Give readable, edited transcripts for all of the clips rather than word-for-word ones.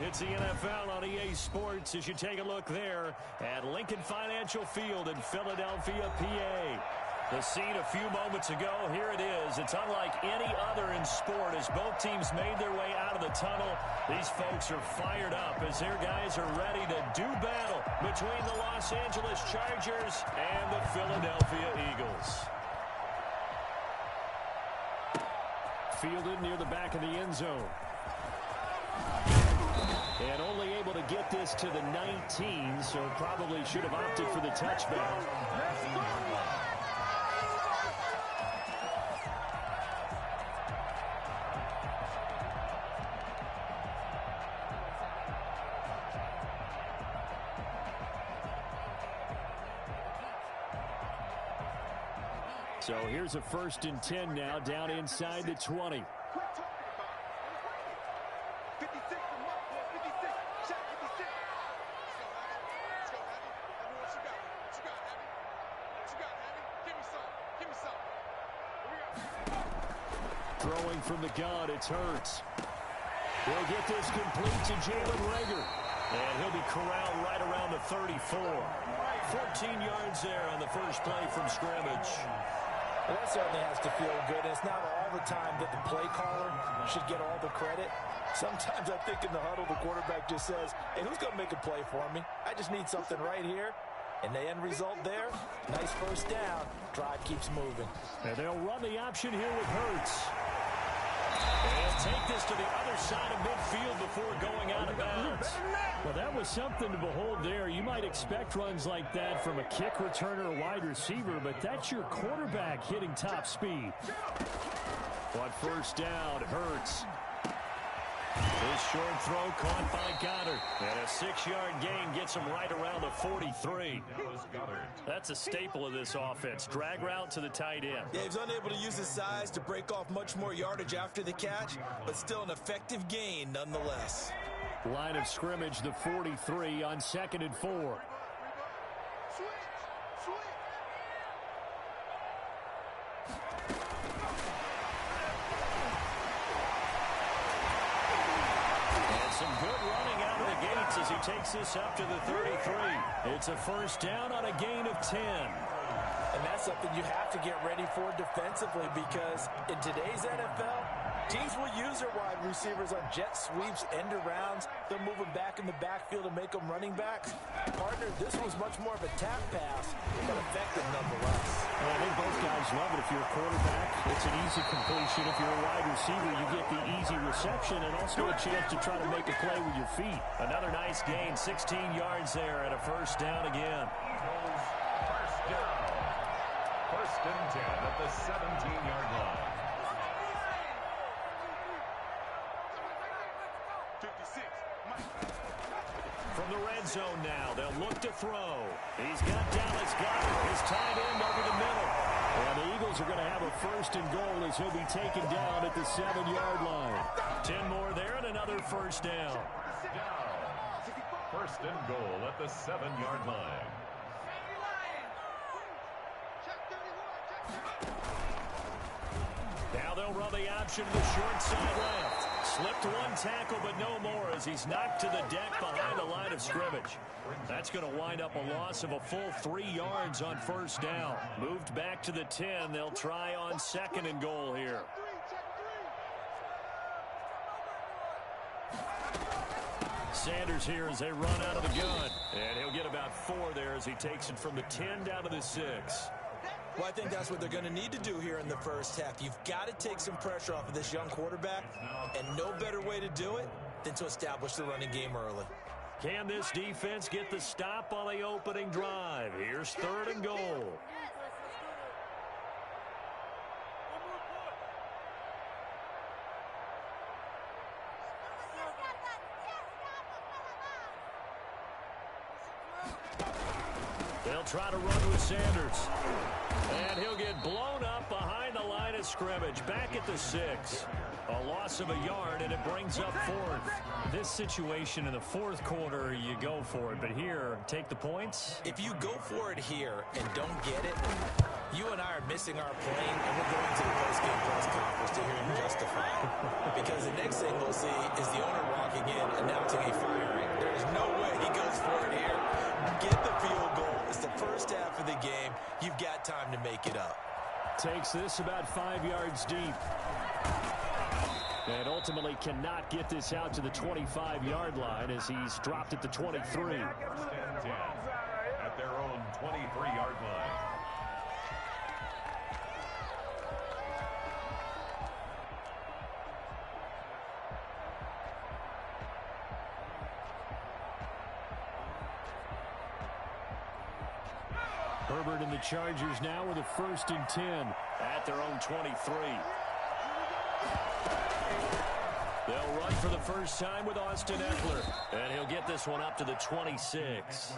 It's the NFL on EA Sports as you take a look there at Lincoln Financial Field in Philadelphia, PA. The scene a few moments ago, here it is. It's unlike any other in sport as both teams made their way out of the tunnel. These folks are fired up as their guys are ready to do battle between the Los Angeles Chargers and the Philadelphia Eagles. Fielded near the back of the end zone. And only able to get this to the 19, so probably should have opted for the touchback. So here's a 1st and 10 now, down inside the 20. Throwing from the gun, it's Hurts. He'll get this complete to Jalen Reagor. And he'll be corralled right around the 34. 14 yards there on the first play from scrimmage. Well, that certainly has to feel good. It's not all the time that the play caller should get all the credit. Sometimes I think in the huddle, the quarterback just says, hey, who's going to make a play for me? I just need something right here. And the end result there, nice first down. Drive keeps moving. And they'll run the option here with Hurts. And take this to the other side of midfield before going out of bounds. Well, that was something to behold there. You might expect runs like that from a kick returner or wide receiver, but that's your quarterback hitting top speed. On first down, Hurts. His short throw caught by Goddard. And a 6-yard gain gets him right around the 43. That's a staple of this offense. Drag route to the tight end. Yeah, he's unable to use his size to break off much more yardage after the catch, but still an effective gain nonetheless. Line of scrimmage, the 43 on 2nd and 4. Some good running out of the gates as he takes this up to the 33. It's a first down on a gain of 10. And that's something you have to get ready for defensively because in today's NFL, teams will use their wide receivers on jet sweeps, end arounds. They'll move them back in the backfield and make them running backs. Partner, this was much more of a tap pass, but effective nonetheless. Well, I think both guys love it. If you're a quarterback, it's an easy completion. If you're a wide receiver, you get the easy reception and also a chance to try to make a play with your feet. Another nice gain, 16 yards there and a first down again. First down. 1st and 10 at the 17-yard line. 56. From the red zone now, they'll look to throw. He's got Dallas Goedert, his tight end over the middle. And the Eagles are going to have a 1st and goal as he'll be taken down at the 7-yard line. 10 more there and another first down. 1st and goal at the 7-yard line. Now they'll run the option to the short side left. Slipped one tackle, but no more as he's knocked to the deck behind the line of scrimmage. That's going to wind up a loss of a full 3 yards on first down. Moved back to the 10. They'll try on 2nd and goal here. Sanders here as they run out of the gun. And he'll get about 4 there as he takes it from the 10 down to the 6. Well, I think that's what they're going to need to do here in the first half. You've got to take some pressure off of this young quarterback, and no better way to do it than to establish the running game early. Can this defense get the stop on the opening drive? Here's 3rd and goal. They'll try to run with Sanders. And he'll get blown up behind the line of scrimmage. Back at the 6. A loss of a yard, and it brings up 4th. This situation in the 4th quarter, you go for it. But here, take the points. If you go for it here and don't get it, you and I are missing our plane, and we're going to the post-game press conference to hear him justify it. Because the next thing we'll see is the owner walking in, announcing a Takes this about 5 yards deep. And ultimately cannot get this out to the 25-yard line as he's dropped at the 23. First and 10 at their own 23-yard line. Herbert and the Chargers now with a 1st and 10 at their own 23. They'll run for the first time with Austin Eckler. And he'll get this one up to the 26.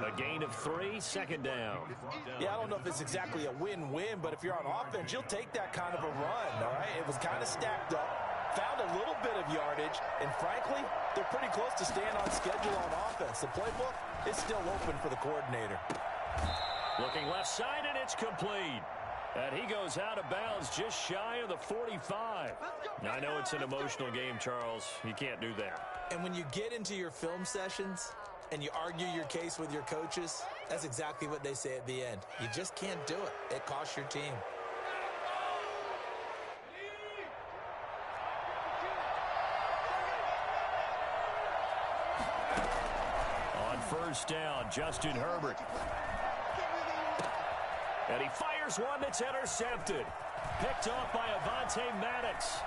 A gain of 3, 2nd down. Yeah, I don't know if it's exactly a win-win, but if you're on offense, you'll take that kind of a run, all right? It was kind of stacked up, found a little bit of yardage, and frankly, they're pretty close to staying on schedule on offense. The playbook is still open for the coordinator. Looking left side, and it's complete. And he goes out of bounds just shy of the 45. Now, I know it's an emotional game, Charles. You can't do that. And when you get into your film sessions and you argue your case with your coaches, that's exactly what they say at the end. You just can't do it. It costs your team. On 1st down, Justin Herbert. And he fires one that's intercepted. Picked off by Avonte Maddox.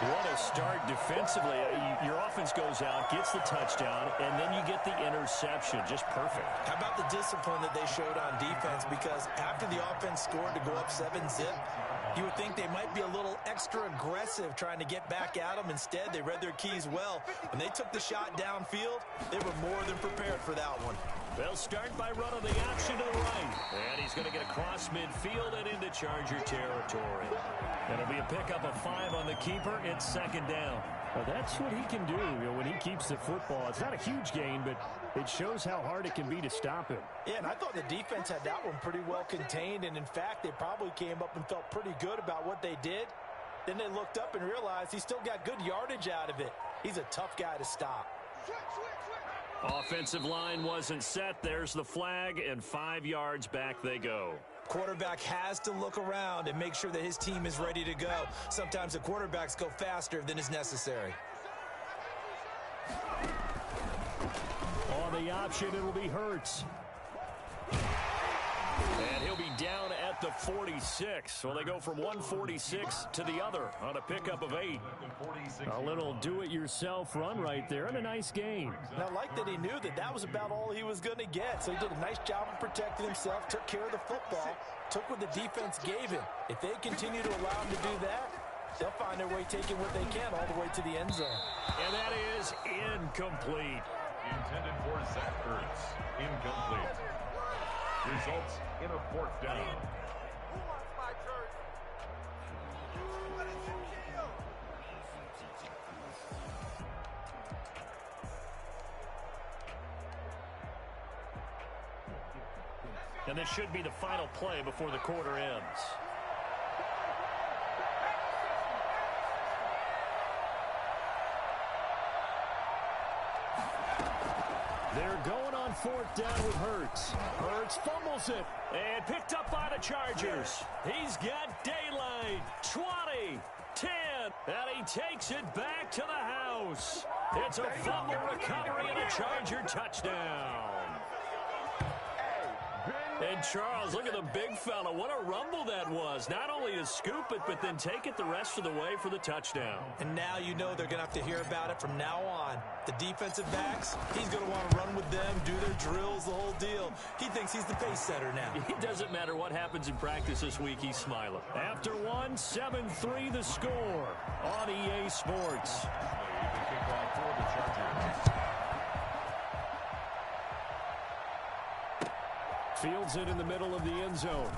What a start defensively. Your offense goes out, gets the touchdown, and then you get the interception. Just perfect. How about the discipline that they showed on defense? Because after the offense scored to go up 7-zip, you would think they might be a little extra aggressive trying to get back at them. Instead, they read their keys well. When they took the shot downfield, they were more than prepared for that one. They'll start by running the option to the right. And he's going to get across midfield and into Charger territory. It'll be a pickup of 5 on the keeper. It's 2nd down. Well, that's what he can do, when he keeps the football. It's not a huge gain, but it shows how hard it can be to stop him. Yeah, and I thought the defense had that one pretty well contained, and in fact, they probably came up and felt pretty good about what they did. Then they looked up and realized he still got good yardage out of it. He's a tough guy to stop. Offensive line wasn't set. There's the flag, and 5 yards back they go. Quarterback has to look around and make sure that his team is ready to go. Sometimes the quarterbacks go faster than is necessary. On the option, it'll be Hurts. And he'll be down at the 46. Well, they go from 146 to the other on a pickup of 8. A little do-it-yourself run right there and a nice gain. And I like that he knew that that was about all he was going to get. So he did a nice job of protecting himself, took care of the football, took what the defense gave him. If they continue to allow him to do that, they'll find their way taking what they can all the way to the end zone. And that is incomplete. Intended for Zach Ertz. Incomplete. Results in a 4th down. And this should be the final play before the quarter ends. They're going on 4th down with Hurts. Hurts fumbles it and picked up by the Chargers. He's got daylight. 20, 10, and he takes it back to the house. It's a fumble recovery and a Charger touchdown. And Charles, look at the big fella. What a rumble that was. Not only to scoop it, but then take it the rest of the way for the touchdown. And now you know they're going to have to hear about it from now on. The defensive backs, he's going to want to run with them, do their drills, the whole deal. He thinks he's the pace setter now. It doesn't matter what happens in practice this week, he's smiling. After one, 7-3 the score on EA Sports. The kickoff for the Chargers. Fields it in the middle of the end zone.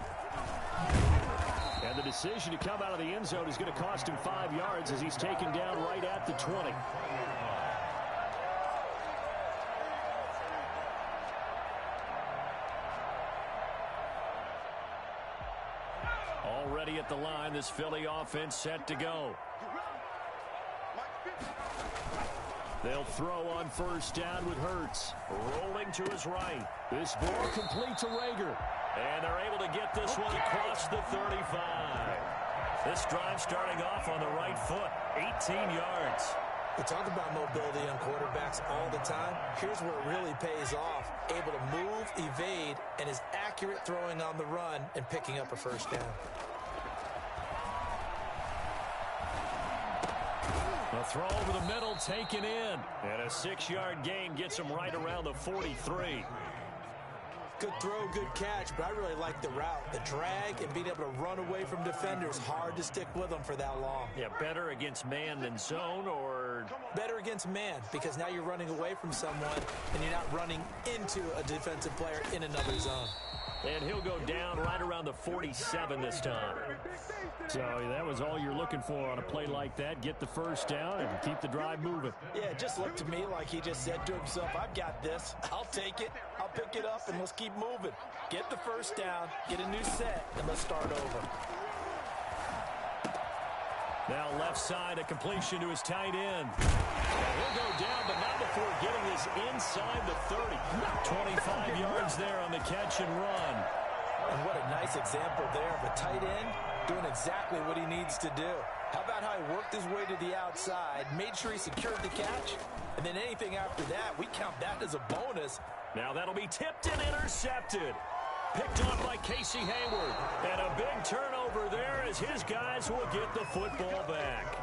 And the decision to come out of the end zone is going to cost him 5 yards as he's taken down right at the 20. Already at the line, this Philly offense set to go. They'll throw on first down with Hurts. Rolling to his right. This ball complete to Rager. And they're able to get this one across the 35. This drive starting off on the right foot. 18 yards. We talk about mobility on quarterbacks all the time. Here's where it really pays off. Able to move, evade, and is accurate throwing on the run and picking up a first down. A throw over the middle taken in. And a 6-yard gain gets him right around the 43. Good throw, good catch, but I really like the route. The drag and being able to run away from defenders. Hard to stick with them for that long. Yeah, better against man than zone, or better against man, because now you're running away from someone and you're not running into a defensive player in another zone. And he'll go down right around the 47 this time. So that was all you're looking for on a play like that. Get the first down and keep the drive moving. Yeah, it just looked to me like he just said to himself, I've got this. I'll take it. I'll pick it up, and let's keep moving. Get the first down, get a new set, and let's start over. Now left side, a completion to his tight end. He'll go down, but not before getting this inside the 30. 25 yards there on the catch and run. And what a nice example there of a tight end doing exactly what he needs to do. How about how he worked his way to the outside, made sure he secured the catch, and then anything after that, we count that as a bonus. Now that'll be tipped and intercepted. Picked off by Casey Hayward. And a big turnover there as his guys will get the football back.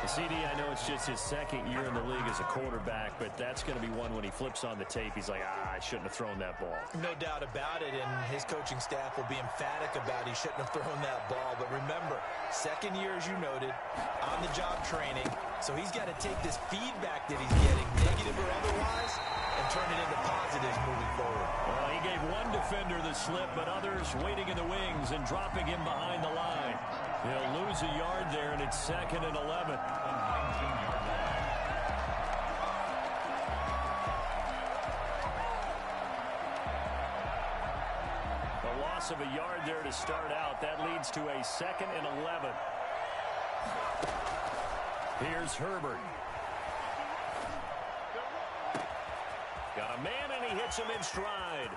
CD, I know it's just his second year in the league as a quarterback, but that's going to be one when he flips on the tape. He's like, I shouldn't have thrown that ball. No doubt about it, and his coaching staff will be emphatic about he shouldn't have thrown that ball. But remember, second year, as you noted, on-the-job training, so he's got to take this feedback that he's getting, negative or otherwise, and turn it into positives moving forward. Well, he gave one defender the slip, but others waiting in the wings and dropping him behind the line. He'll lose a yard there, and it's 2nd and 11. A loss of a yard there to start out. That leads to a 2nd and 11. Here's Herbert. Got a man, and he hits him in stride.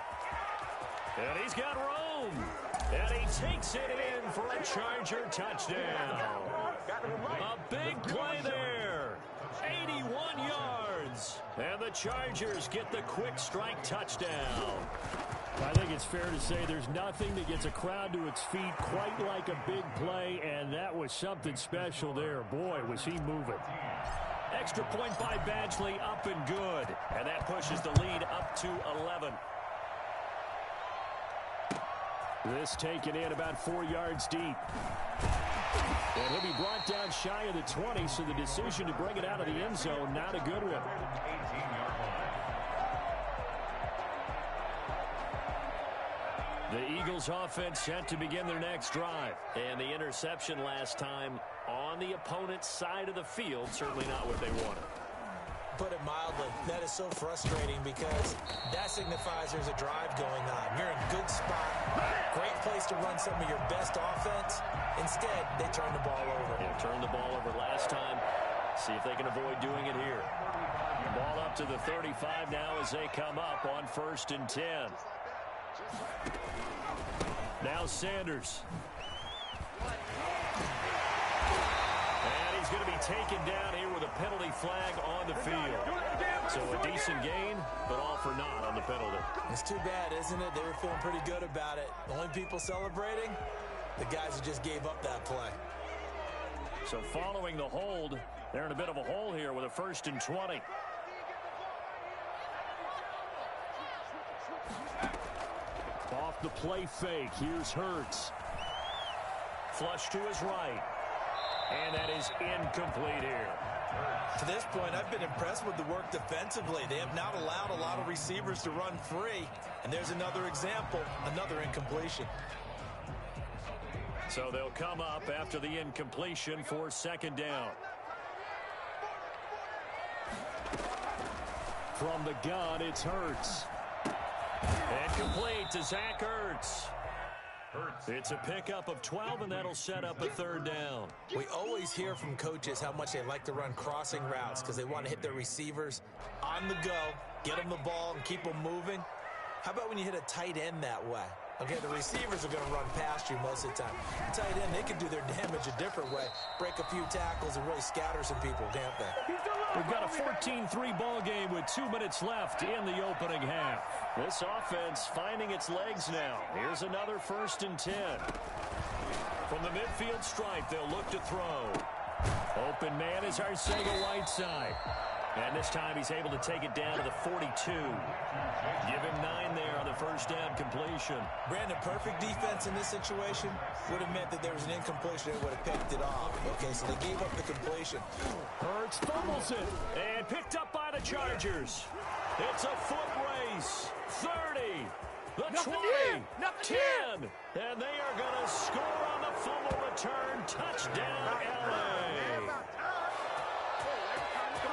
And he's got room. And he takes it in for a Charger touchdown. A big play there. 81 yards. And the Chargers get the quick strike touchdown. I think it's fair to say there's nothing that gets a crowd to its feet quite like a big play, and that was something special there. Boy, was he moving. Extra point by Badgley, up and good. And that pushes the lead up to 11. This taken in about 4 yards deep. And he'll be brought down shy of the 20, so the decision to bring it out of the end zone, not a good one. The Eagles offense set to begin their next drive. And the interception last time on the opponent's side of the field, certainly not what they wanted. Put it mildly, that is so frustrating because that signifies there's a drive going on. You're in a good spot, great place to run some of your best offense. Instead, they turn the ball over. Yeah, turned the ball over last time. See if they can avoid doing it here. Ball up to the 35 now as they come up on 1st and 10. Now Sanders. And he's going to be taken down here with a penalty flag on the field. So a decent gain, but all for naught on the penalty. It's too bad, isn't it? They were feeling pretty good about it. The only people celebrating, the guys who just gave up that play. So following the hold, they're in a bit of a hole here with a 1st and 20. Off the play fake, here's Hurts. Flush to his right. And that is incomplete here. To this point, I've been impressed with the work defensively. They have not allowed a lot of receivers to run free. And there's another example, another incompletion. So they'll come up after the incompletion for 2nd down. From the gun, it's Hurts. And complete to Zach Ertz. It's a pickup of 12, and that'll set up a third down. We always hear from coaches how much they like to run crossing routes because they want to hit their receivers on the go, get them the ball, and keep them moving. How about when you hit a tight end that way? Okay, the receivers are going to run past you most of the time. The tight end, they can do their damage a different way, break a few tackles and really scatter some people, can't they? We've got a 14-3 ball game with 2 minutes left in the opening half. This offense finding its legs now. Here's another 1st and 10. From the midfield stripe, they'll look to throw. Open man is Arcega-Whiteside. And this time he's able to take it down to the 42. Give him 9 there on the first down completion. Brandon, perfect defense in this situation would have meant that there was an incompletion that would have picked it off. Okay, so they gave up the completion. Hurts fumbles it and picked up by the Chargers. It's a foot race. 30, the 20, 10. And they are going to score on the fumble return. Touchdown, LA.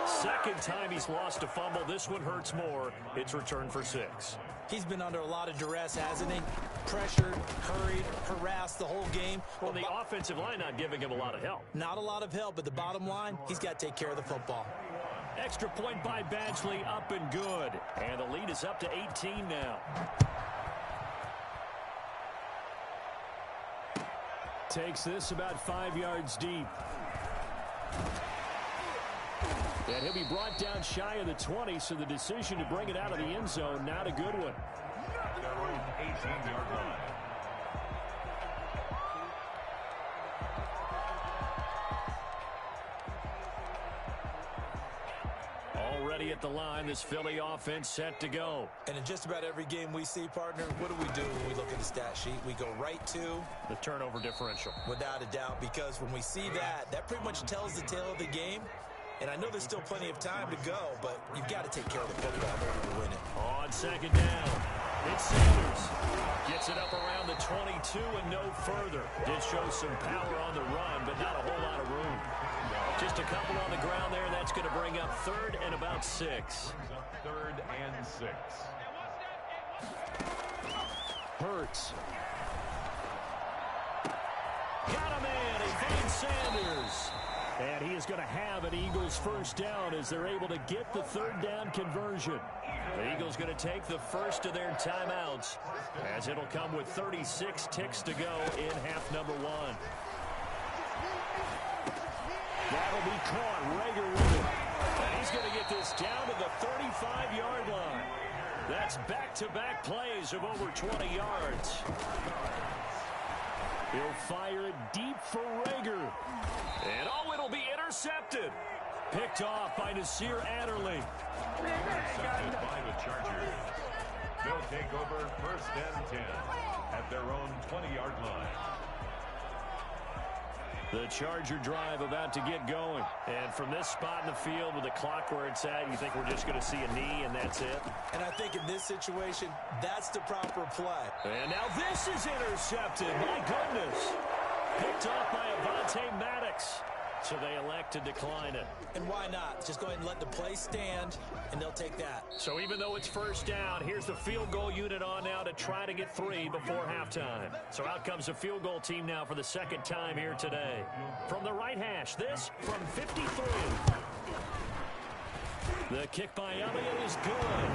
Second time he's lost a fumble. This one hurts more. It's returned for 6. He's been under a lot of duress, hasn't he? Pressured, hurried, harassed the whole game. Well, the offensive line not giving him a lot of help. Not a lot of help, but the bottom line, he's got to take care of the football. Extra point by Badgley, up and good. And the lead is up to 18 now. Takes this about 5 yards deep. And he'll be brought down shy of the 20, so the decision to bring it out of the end zone, not a good one. Their own 18-yard line. Already at the line, this Philly offense set to go. And in just about every game we see, partner, what do we do when we look at the stat sheet? We go right to the turnover differential. Without a doubt, because when we see that, that pretty much tells the tale of the game. And I know there's still plenty of time to go, but you've got to take care of the football in order to win it. On second down, it's Sanders. Gets it up around the 22 and no further. Did show some power on the run, but not a whole lot of room. Just a couple on the ground there, and that's going to bring up 3rd and about 6. 3rd and 6. Hurts. Got a man. He finds Sanders. And he is going to have an Eagles first down as they're able to get the 3rd down conversion. The Eagles going to take the first of their timeouts as it'll come with 36 ticks to go in half number 1. That'll be caught. Rager with it. And he's going to get this down to the 35-yard line. That's back-to-back plays of over 20 yards. He'll fire it deep for Rager. And it'll be intercepted. Picked off by Nasir Adderley. Intercepted by the Chargers. They'll take over 1st and 10 at their own 20-yard line. The Charger drive about to get going. And from this spot in the field with the clock where it's at, you think we're just going to see a knee and that's it? And I think in this situation, that's the proper play. And now this is intercepted. My goodness. Picked off by Avonte Maddox. So they elect to decline it. And why not? Just go ahead and let the play stand, and they'll take that. So even though it's first down, here's the field goal unit on now to try to get 3 before halftime. So out comes the field goal team now for the 2nd time here today. From the right hash, this from 53. The kick by Elliott is good.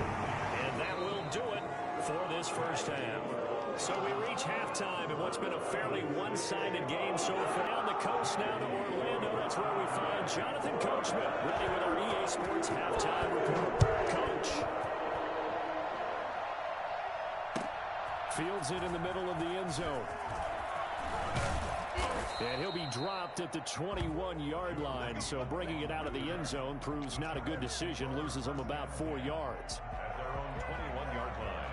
And that will do it for this first half. So we reach halftime in what's been a fairly one-sided game so far. Down the coast now to Orlando. That's where we find Jonathan Coachman ready with our EA Sports halftime report. Coach. Fields it in the middle of the end zone. And he'll be dropped at the 21-yard line. So bringing it out of the end zone proves not a good decision. Loses them about 4 yards. At their own 21-yard line.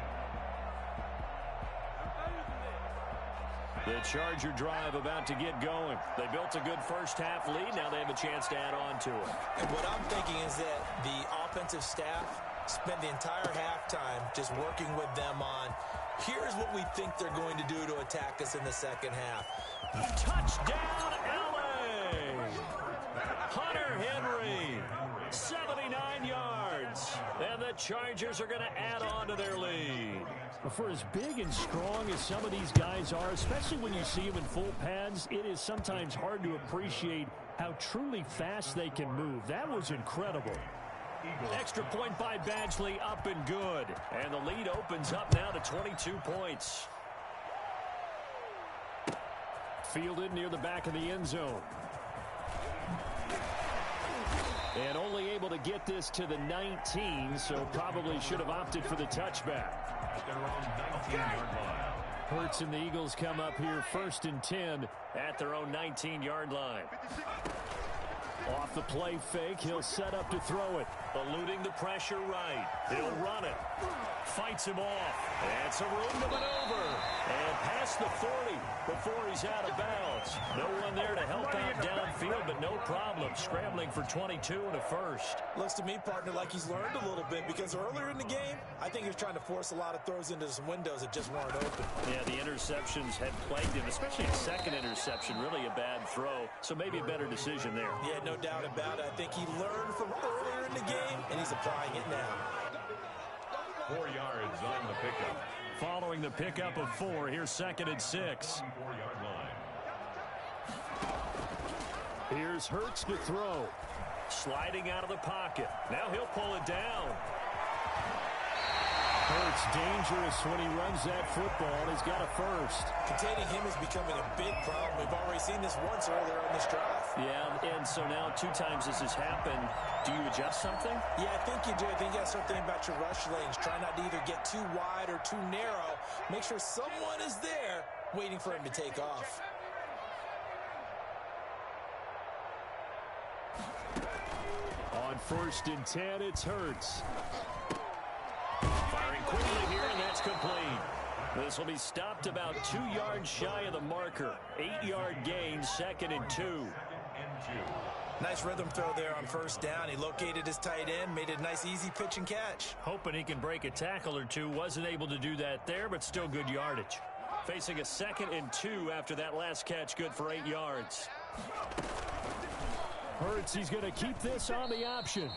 The Charger drive about to get going. They built a good first half lead. Now they have a chance to add on to it. And what I'm thinking is that the offensive staff spent the entire halftime just working with them on, here's what we think they're going to do to attack us in the second half. Touchdown, LA! Hunter Henry, 79 yards. And the Chargers are going to add on to their lead. For as big and strong as some of these guys are, especially when you see them in full pads, it is sometimes hard to appreciate how truly fast they can move. That was incredible. Extra point by Badgley, up and good. And the lead opens up now to 22 points. Fielded near the back of the end zone. And only able to get this to the 19, so probably should have opted for the touchback. At their own 19-yard line. Hurts and the Eagles come up here 1st and 10 at their own 19-yard line. Off the play fake, he'll set up to throw it. Eluding the pressure right. He'll run it. Fights him off. And some room to maneuver. And past the 40 before he's out of bounds. No one there to help out downfield, but no problem. Scrambling for 22 and a first. Looks to me, partner, like he's learned a little bit because earlier in the game, I think he was trying to force a lot of throws into some windows that just weren't open. Yeah, the interceptions had plagued him, especially a second interception. Really a bad throw, so maybe a better decision there. Yeah, no doubt about it. I think he learned from earlier in the game, and he's applying it now. 4 yards on the pickup. Following the pickup of 4, here's 2nd and 6. 4-yard line. Here's Hurts to throw. Sliding out of the pocket. Now he'll pull it down. Hurts dangerous when he runs that football. He's got a first. Containing him is becoming a big problem. We've already seen this once earlier in this drive. Yeah, and so now 2 times this has happened. Do you adjust something? Yeah, I think you do. I think you got to start thinking about your rush lanes. Try not to either get too wide or too narrow. Make sure someone is there waiting for him to take off. On 1st and 10, it's Hurts. Firing quickly here, and that's complete. This will be stopped about 2 yards shy of the marker. 8-yard gain, 2nd and 2. Nice rhythm throw there on 1st down. He located his tight end, made a nice easy pitch and catch. Hoping he can break a tackle or two. Wasn't able to do that there, but still good yardage. Facing a 2nd and 2 after that last catch, good for 8 yards. Hurts, he's going to keep this on the option.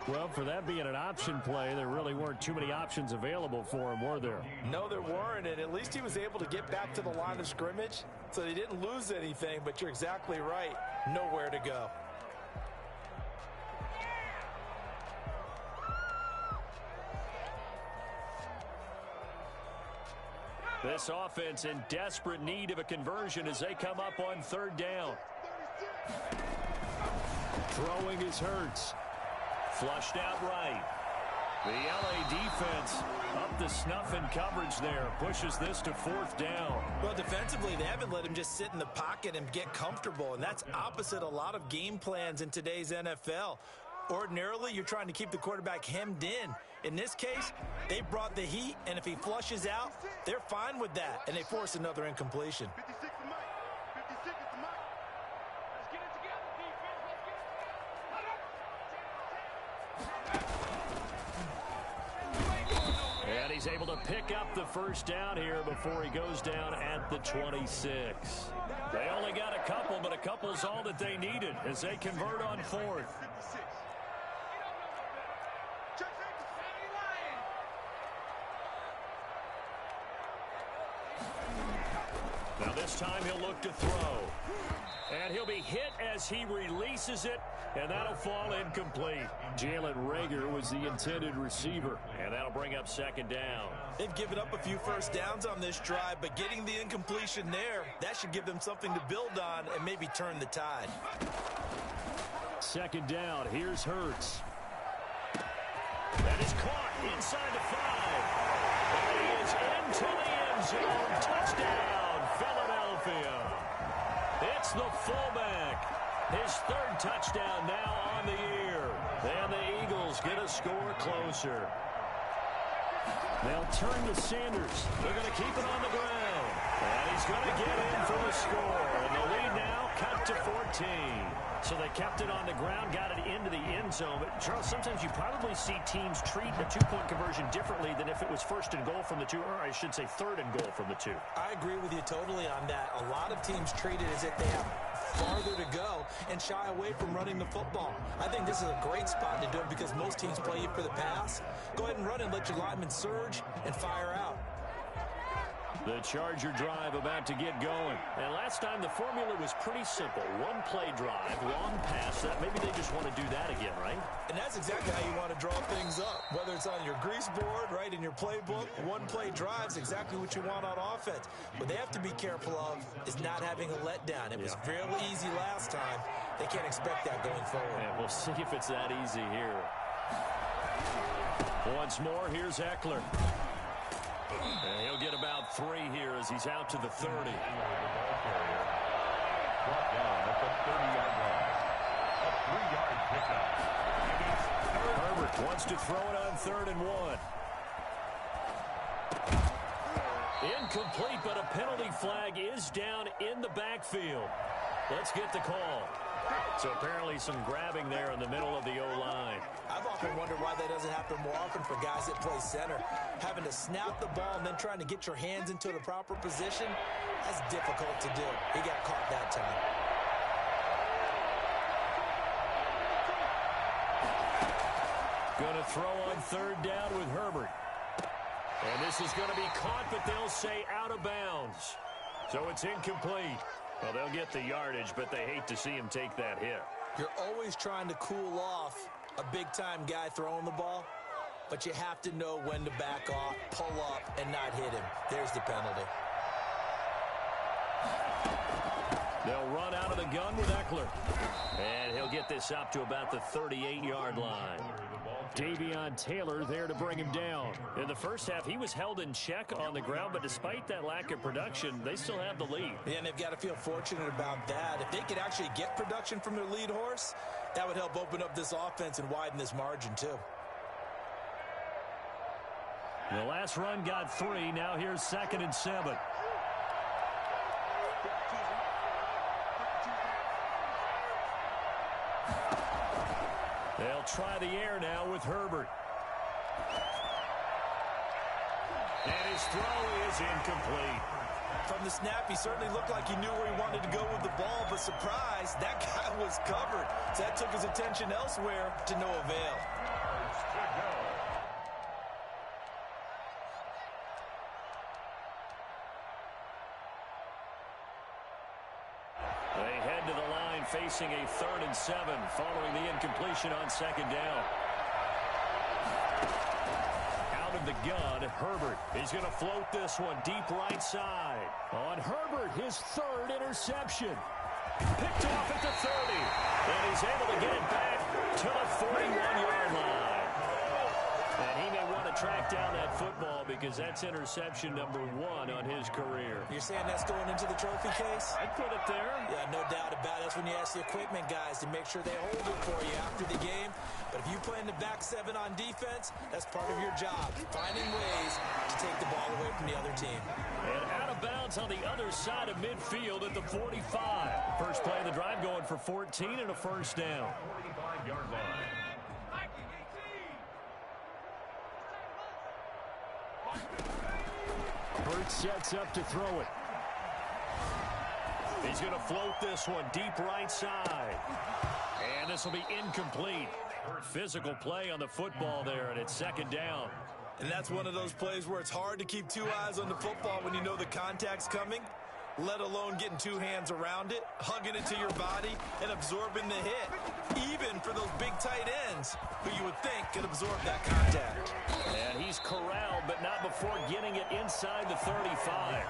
Well, for that being an option play, there really weren't too many options available for him, were there? No, there weren't, and at least he was able to get back to the line of scrimmage, so they didn't lose anything, but you're exactly right. Nowhere to go. This offense in desperate need of a conversion as they come up on 3rd down. Throwing is Hurts. Flushed out right. The LA defense up to snuff in coverage there. Pushes this to 4th down. Well, defensively, they haven't let him just sit in the pocket and get comfortable, and that's opposite a lot of game plans in today's NFL. Ordinarily, you're trying to keep the quarterback hemmed in. In this case, they brought the heat, and if he flushes out, they're fine with that, and they force another incompletion. And he's able to pick up the 1st down here before he goes down at the 26. They only got a couple, but a couple's all that they needed as they convert on 4th. Now this time he'll look to throw. And he'll be hit as he releases it, and that'll fall incomplete. Jalen Reagor was the intended receiver, and that'll bring up 2nd down. They've given up a few 1st downs on this drive, but getting the incompletion there, that should give them something to build on and maybe turn the tide. 2nd down, here's Hurts. That is caught inside the 5. And he is into the end zone. Touchdown, Philadelphia. It's the fullback. His 3rd touchdown now on the year. And the Eagles get a score closer. They'll turn to Sanders. They're going to keep it on the ground. And he's going to get in for the score. And the lead now cut to 14. So they kept it on the ground, got it into the end zone. But, Charles, sometimes you probably see teams treat a 2-point conversion differently than if it was 1st and goal from the 2, or I should say 3rd and goal from the 2. I agree with you totally on that. A lot of teams treat it as if they have farther to go and shy away from running the football. I think this is a great spot to do it because most teams play you for the pass. Go ahead and run and let your linemen surge and fire out. The Charger drive about to get going. And last time the formula was pretty simple. One play drive, long pass. Maybe they just want to do that again, right? And that's exactly how you want to draw things up. Whether it's on your grease board, right, in your playbook, one play drive is exactly what you want on offense. What they have to be careful of is not having a letdown. It was fairly easy last time. They can't expect that going forward. And we'll see if it's that easy here. Once more, here's Eckler. And he'll get about 3 here as he's out to the 30. Brought down at the 30-yard line. A 3-yard pickup. Herbert wants to throw it on 3rd and 1. Incomplete, but a penalty flag is down in the backfield. Let's get the call. So apparently some grabbing there in the middle of the O-line. I've often wondered why that doesn't happen more often for guys that play center. Having to snap the ball and then trying to get your hands into the proper position, that's difficult to do. He got caught that time. Going to throw on 3rd down with Herbert. And this is going to be caught, but they'll say out of bounds. So it's incomplete. Well, they'll get the yardage, but they hate to see him take that hit. You're always trying to cool off a big-time guy throwing the ball, but you have to know when to back off, pull up, and not hit him. There's the penalty. They'll run out of the gun with Eckler. And he'll get this up to about the 38-yard line. Davion Taylor there to bring him down. In the first half, he was held in check on the ground, but despite that lack of production, they still have the lead. Yeah, and they've got to feel fortunate about that. If they could actually get production from their lead horse, that would help open up this offense and widen this margin, too. The last run got 3. Now here's 2nd and 7. They'll try the air now with Herbert. And his throw is incomplete. From the snap, he certainly looked like he knew where he wanted to go with the ball, but surprise, that guy was covered. So that took his attention elsewhere to no avail. They head to the line facing a 3rd and 7 following the incompletion on 2nd down. Out of the gun, Herbert. He's going to float this one deep right side. On Herbert, his 3rd interception. Picked off at the 30. And he's able to get it back to the 41-yard line. And he may want to track down that football because that's interception number 1 on his career. You're saying that's going into the trophy case? I'd put it there. Yeah, no doubt about it. That's when you ask the equipment guys to make sure they hold it for you after the game. But if you play in the back 7 on defense, that's part of your job, finding ways to take the ball away from the other team. And out of bounds on the other side of midfield at the 45. First play of the drive going for 14 and a 1st down. 45-yard line. Hurts sets up to throw it. He's going to float this one deep right side. And this will be incomplete. Physical play on the football there, and it's 2nd down. And that's one of those plays where it's hard to keep 2 eyes on the football when you know the contact's coming, let alone getting 2 hands around it, hugging it to your body, and absorbing the hit. Even for those big tight ends who you would think could absorb that contact. And he's corralled, but not before getting it inside the 35.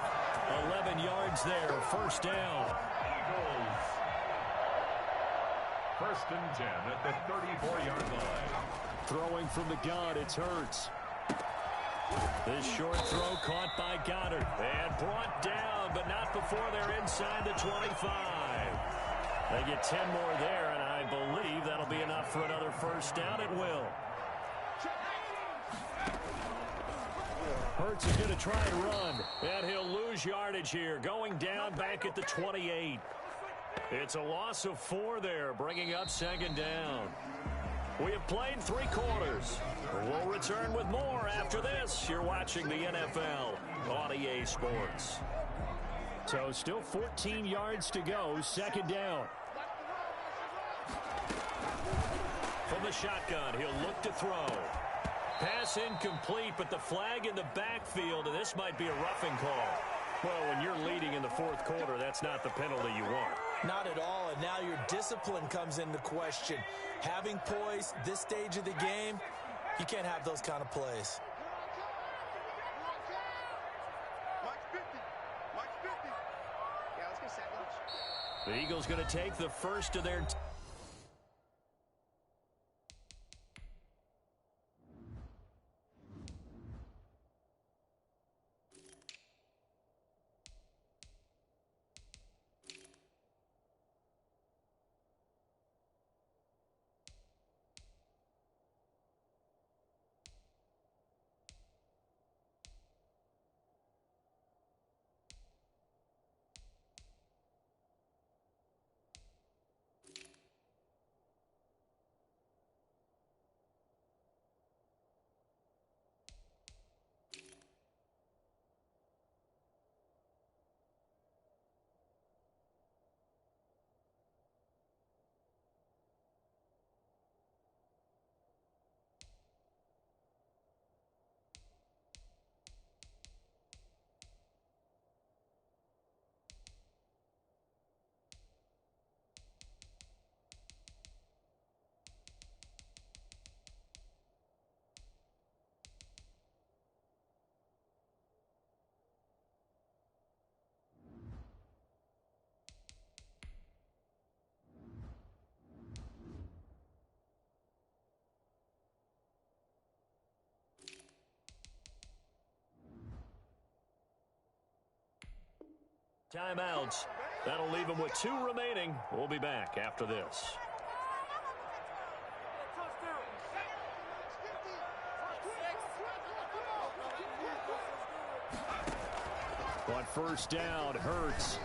11 yards there, 1st down. Eagles. 1st and 10 at the 34-yard line. Throwing from the gun, it's Hurts. This short throw caught by Goddard. And brought down, but not before they're inside the 25. They get 10 more there, and I believe that'll be enough for another 1st down. It will. Hurts is going to try and run, and he'll lose yardage here, going down back at the 28. It's a loss of 4 there, bringing up 2nd down. We have played 3 quarters. We'll return with more after this. You're watching the NFL on EA Sports. So still 14 yards to go, 2nd down. From the shotgun, he'll look to throw. Pass incomplete, but the flag in the backfield, and this might be a roughing call. Well, when you're leading in the fourth quarter, that's not the penalty you want. Not at all, and now your discipline comes into question. Having poise this stage of the game, you can't have those kind of plays. The Eagles going to take the first of their... Timeouts. That'll leave them with 2 remaining. We'll be back after this. On first down, Hurts.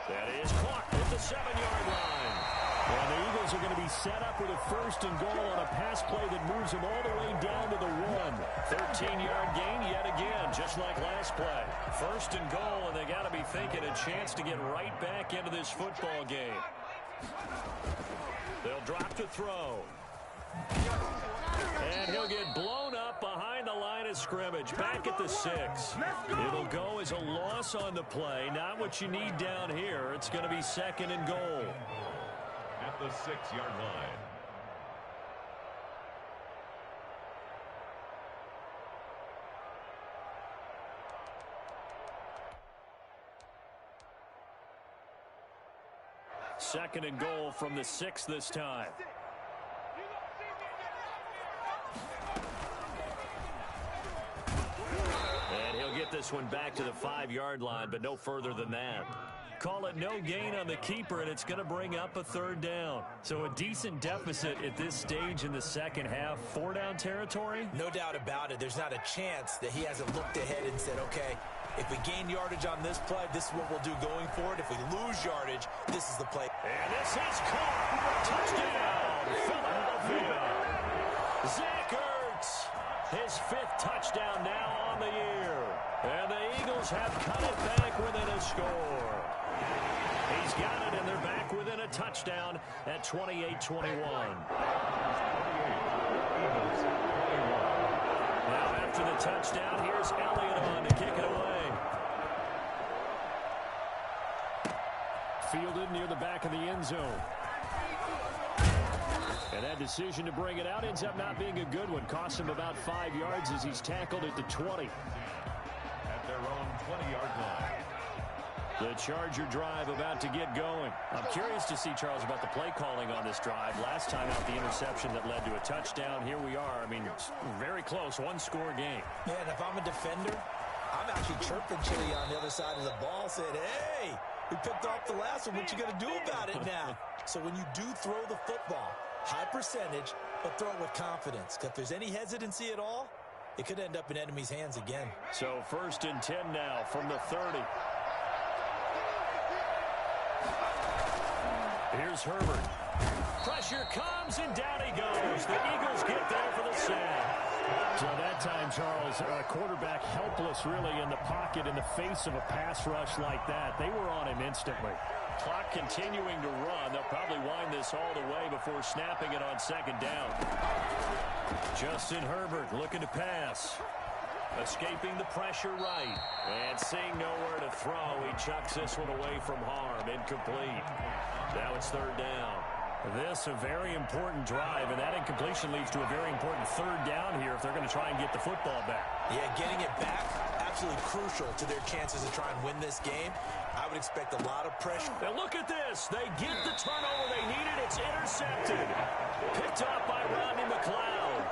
That is clocked at the 7-yard line. And the Eagles are going to be set up with a first and goal on a pass play that moves them all the way down to the 1. 13-yard gain yet again, just like last play. First and goal, and they got to be thinking a chance to get right back into this football game. They'll drop to throw. And he'll get blown up behind the line of scrimmage, back at the 6. It'll go as a loss on the play, not what you need down here. It's going to be second and goal. At the 6-yard line. Second and goal from the 6 this time. And he'll get this one back to the 5-yard line, but no further than that. Call it no gain on the keeper, and it's going to bring up a 3rd down. So a decent deficit at this stage in the second half. 4-down territory? No doubt about it. There's not a chance that he hasn't looked ahead and said, okay, if we gain yardage on this play, this is what we'll do going forward. If we lose yardage, this is the play. And this is caught. Touchdown, Philadelphia. Zach Ertz, his 5th touchdown now on the year. And the Eagles have cut it back within a score. He's got it, and they're back within a touchdown at 28-21. Now after the touchdown, here's Elliott on to kick it away. Fielded near the back of the end zone. And that decision to bring it out ends up not being a good one. Costs him about 5 yards as he's tackled at the 20. At their own 20-yard line. The Charger drive about to get going. I'm curious to see, Charles, about the play calling on this drive. Last time out, the interception that led to a touchdown. Here we are. I mean, it's very close, 1-score game. Yeah, and if I'm a defender, I'm actually chirping Chili on the other side of the ball, saying, hey, we picked off the last one. What you going to do about it now? So when you do throw the football, high percentage, but throw it with confidence. Because if there's any hesitancy at all, it could end up in enemy's hands again. So 1st and 10 now from the 30. Here's Herbert. Pressure comes, and down he goes. The Eagles get there for the sack. So that time, Charles, a quarterback helpless really in the pocket in the face of a pass rush like that. They were on him instantly. Clock continuing to run. They'll probably wind this all the way before snapping it on second down. Justin Herbert looking to pass. Escaping the pressure right. And seeing nowhere to throw, he chucks this one away from harm. Incomplete. Now it's third down. This a very important drive, and that incompletion leads to a very important third down here if they're going to try and get the football back. Yeah, getting it back, absolutely crucial to their chances to try and win this game. I would expect a lot of pressure. Now look at this. They get the turnover they needed. It's intercepted. Picked up by Rodney McLeod.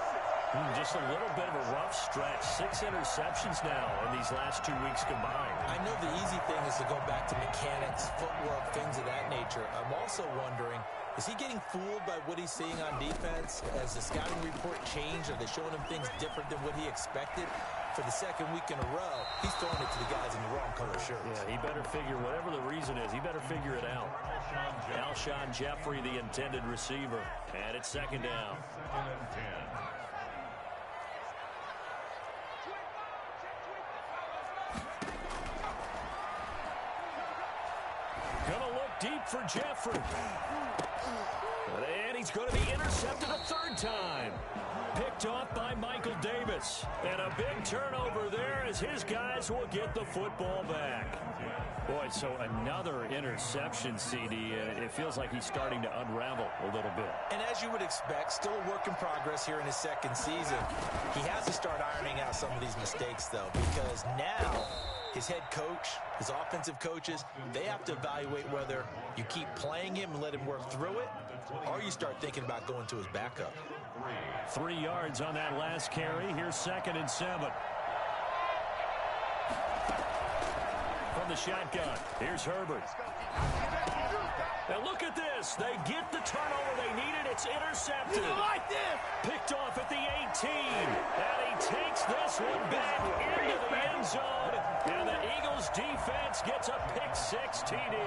Just a little bit of a rough stretch. 6 interceptions now in these last 2 weeks combined. I know the easy thing is to go back to mechanics, footwork, things of that nature. I'm also wondering, is he getting fooled by what he's seeing on defense? Has the scouting report changed? Are they showing him things different than what he expected? For the second week in a row, he's throwing it to the guys in the wrong color shirts. Yeah, he better figure, whatever the reason is, he better figure it out. Alshon Jeffrey, the intended receiver. And it's second down. Second and 10. Gonna look deep for Jeffrey. And he's going to be intercepted a third time. Picked off by Michael Davis. And a big turnover there as his guys will get the football back. Boy, so another interception, CD. It feels like he's starting to unravel a little bit. And as you would expect, still a work in progress here in his second season. He has to start ironing out some of these mistakes, though, because now his head coach, his offensive coaches, they have to evaluate whether you keep playing him and let him work through it, or you start thinking about going to his backup. 3 yards on that last carry. Here's 2nd and 7. From the shotgun, here's Herbert. Now look at this. They get the turnover they needed. It's intercepted. Like this. Picked off at the 18. And he takes this one back into the end zone. And the Eagles defense gets a pick-6 TD.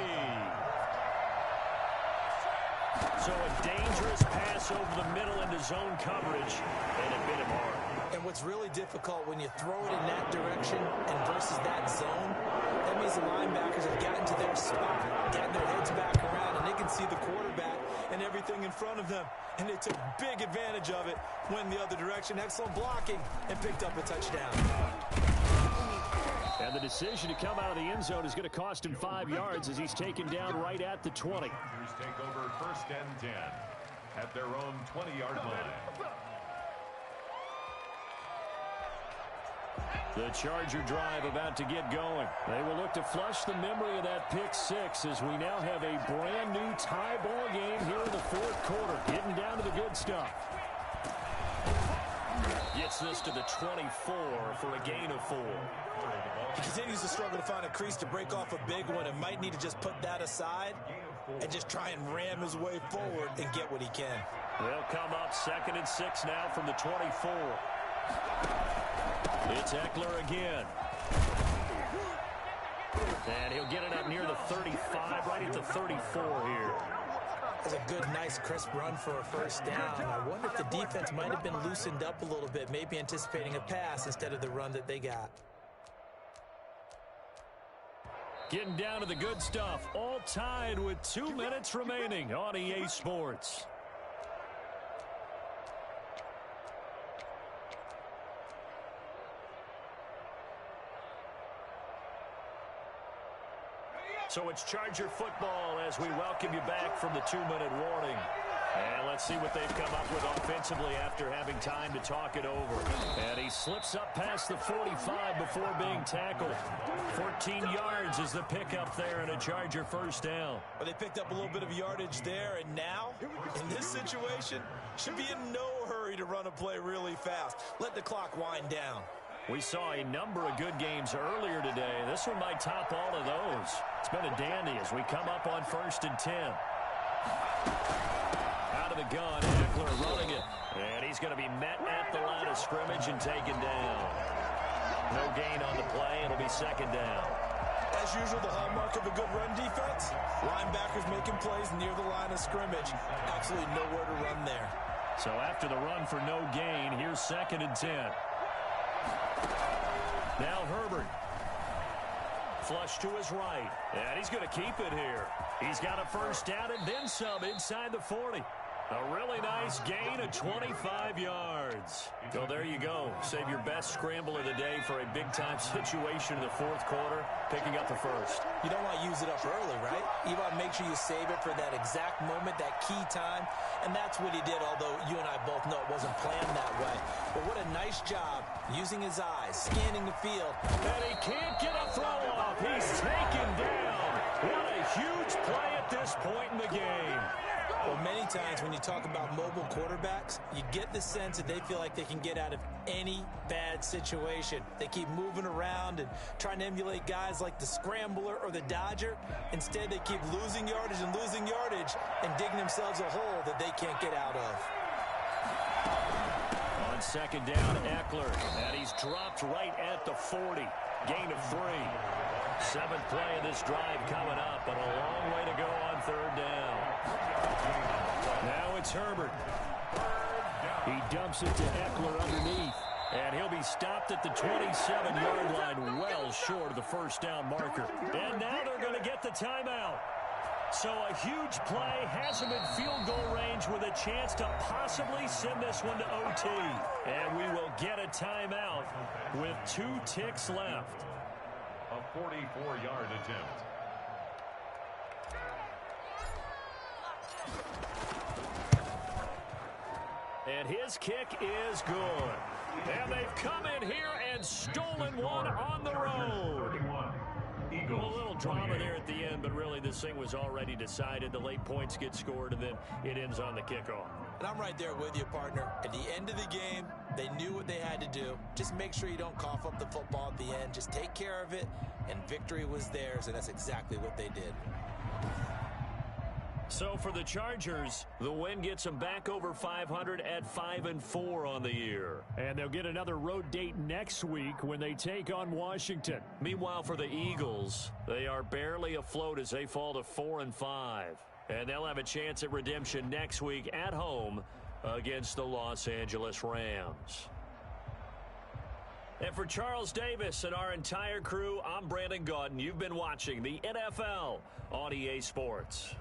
So a dangerous pass over the middle into zone coverage, and it bit him hard. And what's really difficult when you throw it in that direction and versus that zone, that means the linebackers have gotten to their spot, gotten their heads back around, and they can see the quarterback and everything in front of them. And they took big advantage of it, went the other direction, excellent blocking, and picked up a touchdown. And the decision to come out of the end zone is going to cost him 5 yards as he's taken down right at the 20. Chargers take over 1st and 10 at their own 20-yard line. The Charger drive about to get going. They will look to flush the memory of that pick-6 as we now have a brand new tie ball game here in the 4th quarter. Getting down to the good stuff. Gets this to the 24 for a gain of 4. He continues to struggle to find a crease to break off a big one and might need to just put that aside and just try and ram his way forward and get what he can. They'll come up 2nd and 6 now from the 24. It's Eckler again. And he'll get it up near the 35, right at the 34 here. That's a good, nice, crisp run for a first down. I wonder if the defense might have been loosened up a little bit, maybe anticipating a pass instead of the run that they got. Getting down to the good stuff. All tied with 2 minutes remaining on EA Sports. So it's Charger football as we welcome you back from the 2-minute warning. And let's see what they've come up with offensively after having time to talk it over. And he slips up past the 45 before being tackled. 14 yards is the pickup there and a Charger first down. Well, they picked up a little bit of yardage there, and now, in this situation, should be in no hurry to run a play really fast. Let the clock wind down. We saw a number of good games earlier today. This one might top all of those. It's been a dandy as we come up on 1st and 10. Out of the gun, Eckler running it. And he's going to be met at the line of scrimmage and taken down. No gain on the play. It'll be 2nd down. As usual, the hallmark of a good run defense, linebackers making plays near the line of scrimmage. Absolutely nowhere to run there. So after the run for no gain, here's 2nd and 10. Now Herbert flush to his right. And he's going to keep it here. He's got a first down and then some inside the 40. A really nice gain of 25 yards. So there you go. Save your best scramble of the day for a big-time situation in the fourth quarter, picking up the first. You don't want to use it up early, right? You want to make sure you save it for that exact moment, that key time. And that's what he did, although you and I both know it wasn't planned that way. But what a nice job using his eyes, scanning the field. And he can't get a throw off. He's taken down. What a huge play at this point in the game. Well, many times when you talk about mobile quarterbacks, you get the sense that they feel like they can get out of any bad situation. They keep moving around and trying to emulate guys like the Scrambler or the Dodger. Instead, they keep losing yardage and digging themselves a hole that they can't get out of. On second down, Eckler, and he's dropped right at the 40. Gain of 3. Seventh play of this drive coming up, but a long way to go on third down. Now it's Herbert. He dumps it to Eckler underneath, and he'll be stopped at the 27-yard line, well short of the first down marker. And now they're going to get the timeout. So a huge play has him in field goal range with a chance to possibly send this one to OT. And we will get a timeout with 2 ticks left. A 44-yard attempt. And his kick is good. And they've come in here and stolen one on the road. A little drama there at the end, but really this thing was already decided. The late points get scored, and then it ends on the kickoff. And I'm right there with you, partner. At the end of the game, they knew what they had to do. Just make sure you don't cough up the football at the end. Just take care of it, and victory was theirs, and that's exactly what they did. So for the Chargers, the win gets them back over 500 at 5-4 on the year. And they'll get another road date next week when they take on Washington. Meanwhile, for the Eagles, they are barely afloat as they fall to 4-5. And they'll have a chance at redemption next week at home against the Los Angeles Rams. And for Charles Davis and our entire crew, I'm Brandon Gaudin. You've been watching the NFL on EA Sports.